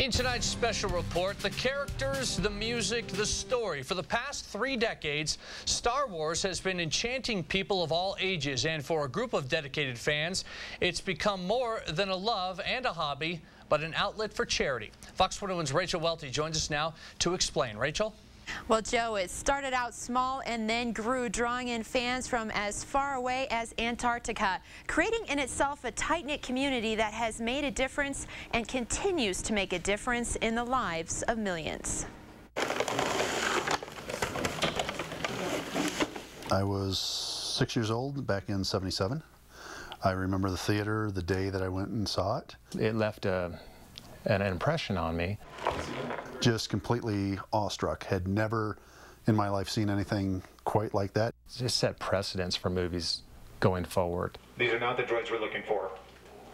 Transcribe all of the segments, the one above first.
In tonight's special report, the characters, the music, the story. For the past 3 decades, Star Wars has been enchanting people of all ages, and for a group of dedicated fans, it's become more than a love and a hobby, but an outlet for charity. Fox 41's Rachel Welty joins us now to explain. Rachel? Well, Joe, it started out small and then grew, drawing in fans from as far away as Antarctica, creating in itself a tight-knit community that has made a difference and continues to make a difference in the lives of millions. I was 6 years old back in '77. I remember the theater the day that I went and saw it. It left an impression on me. Just completely awestruck. Had never in my life seen anything quite like that. It just set precedents for movies going forward. These are not the droids we're looking for.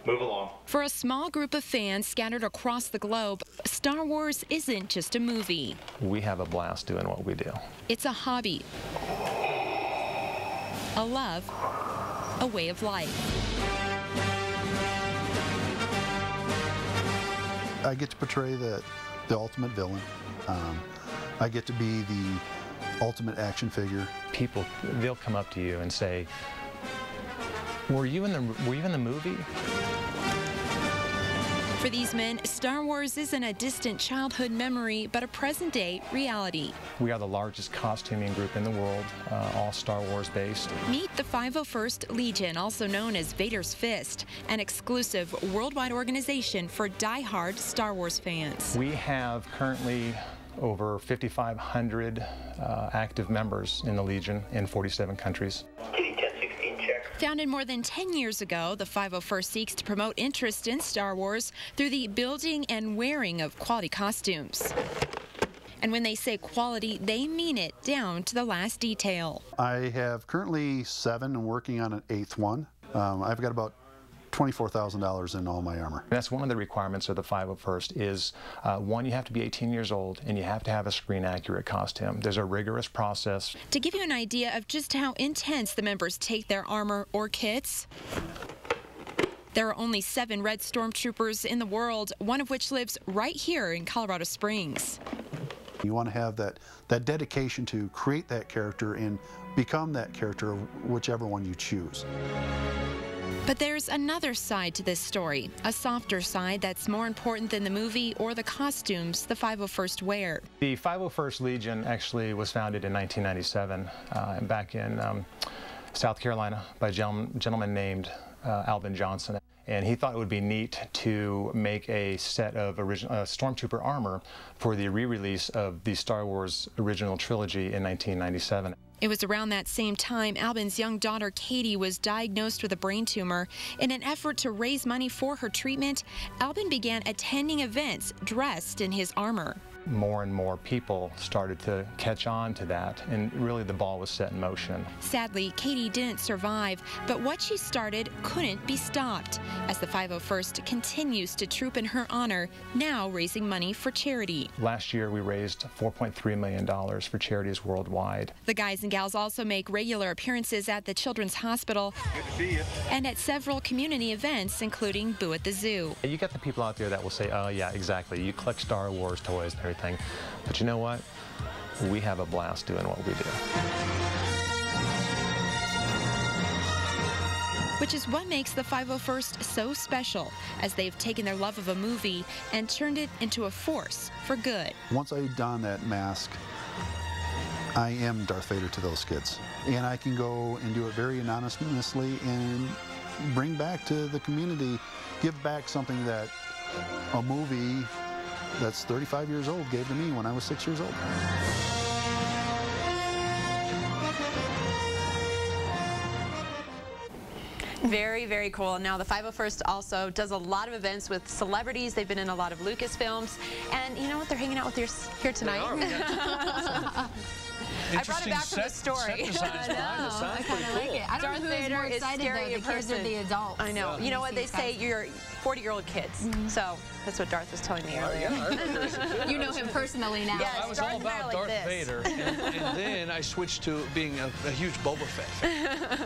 Move along. For a small group of fans scattered across the globe, Star Wars isn't just a movie. We have a blast doing what we do. It's a hobby, a love, a way of life. I get to portray the ultimate villain. I get to be the ultimate action figure. People, they'll come up to you and say, were you in the movie? For these men, Star Wars isn't a distant childhood memory, but a present-day reality. We are the largest costuming group in the world, all Star Wars based. Meet the 501st Legion, also known as Vader's Fist, an exclusive worldwide organization for die-hard Star Wars fans. We have currently over 5,500 active members in the Legion in 47 countries. Founded more than 10 years ago, the 501st seeks to promote interest in Star Wars through the building and wearing of quality costumes. And when they say quality, they mean it down to the last detail. I have currently 7 and working on an 8th one. I've got about $24,000 in all my armor. That's one of the requirements of the 501st is, one, you have to be 18 years old and you have to have a screen-accurate costume. There's a rigorous process. To give you an idea of just how intense the members take their armor or kits, there are only 7 red stormtroopers in the world, one of which lives right here in Colorado Springs. You want to have that dedication to create that character and become that character, whichever one you choose. But there's another side to this story, a softer side that's more important than the movie or the costumes the 501st wear. The 501st Legion actually was founded in 1997 back in South Carolina by a gentleman named Alvin Johnson. And he thought it would be neat to make a set of original Stormtrooper armor for the re-release of the Star Wars original trilogy in 1997. It was around that same time Alvin's young daughter Katie was diagnosed with a brain tumor. In an effort to raise money for her treatment, Alvin began attending events dressed in his armor. More and more people started to catch on to that, and really the ball was set in motion. Sadly, Katie didn't survive, but what she started couldn't be stopped, as the 501st continues to troop in her honor, now raising money for charity. Last year we raised $4.3 million for charities worldwide. The guys and gals also make regular appearances at the Children's Hospital and at several community events, including Boo at the Zoo. You get the people out there that will say, oh yeah, exactly, you collect Star Wars toys and everything, but you know what? We have a blast doing what we do. Which is what makes the 501st so special, as they've taken their love of a movie and turned it into a force for good. Once I don that mask, I am Darth Vader to those kids. And I can go and do it very anonymously and bring back to the community, give back something that a movie that's 35 years old gave to me when I was 6 years old. Very, very cool. Now, the 501st also does a lot of events with celebrities. They've been in a lot of Lucas films. And you know what? They're hanging out with you here tonight. I brought it back from the story. I kind of like it. I don't know who's more excited, though, the kids or the adults. I know. You know what? They say you're 40-year-old kids. So That's what Darth was telling me earlier. Yeah, I remember as a kid. You know him personally now. Yeah, I was Darth all about like Darth this. Vader, and then I switched to being a huge Boba Fett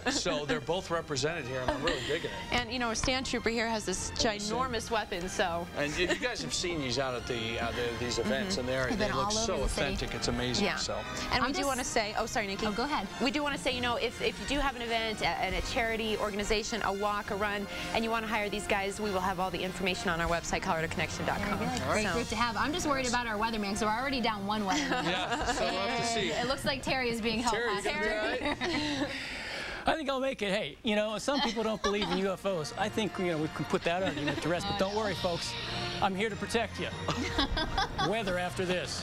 fan. So they're both represented here, and I'm really digging it. And, you know, our stand trooper here has this ginormous weapon, so... And you guys have seen these out at these events, and they been look all so over the city. authentic. It's amazing. Yeah. So. And we do want to say... Oh, sorry, Nikki. Oh, go ahead. We do want to say, you know, if you do have an event and a charity organization, a walk, a run, and you want to hire these guys, we will have all the information on our website, ColoradoConnection.com. Very good. Great group to have. I'm just worried about our weatherman, so we're already down one weatherman. Yeah, so we'll have to see. It looks like Terry is being held Terry, you hostage. gonna be all right? I think I'll make it. Hey, you know, some people don't believe in UFOs. I think, you know, we can put that argument to rest. But don't worry, folks. I'm here to protect you. Weather after this.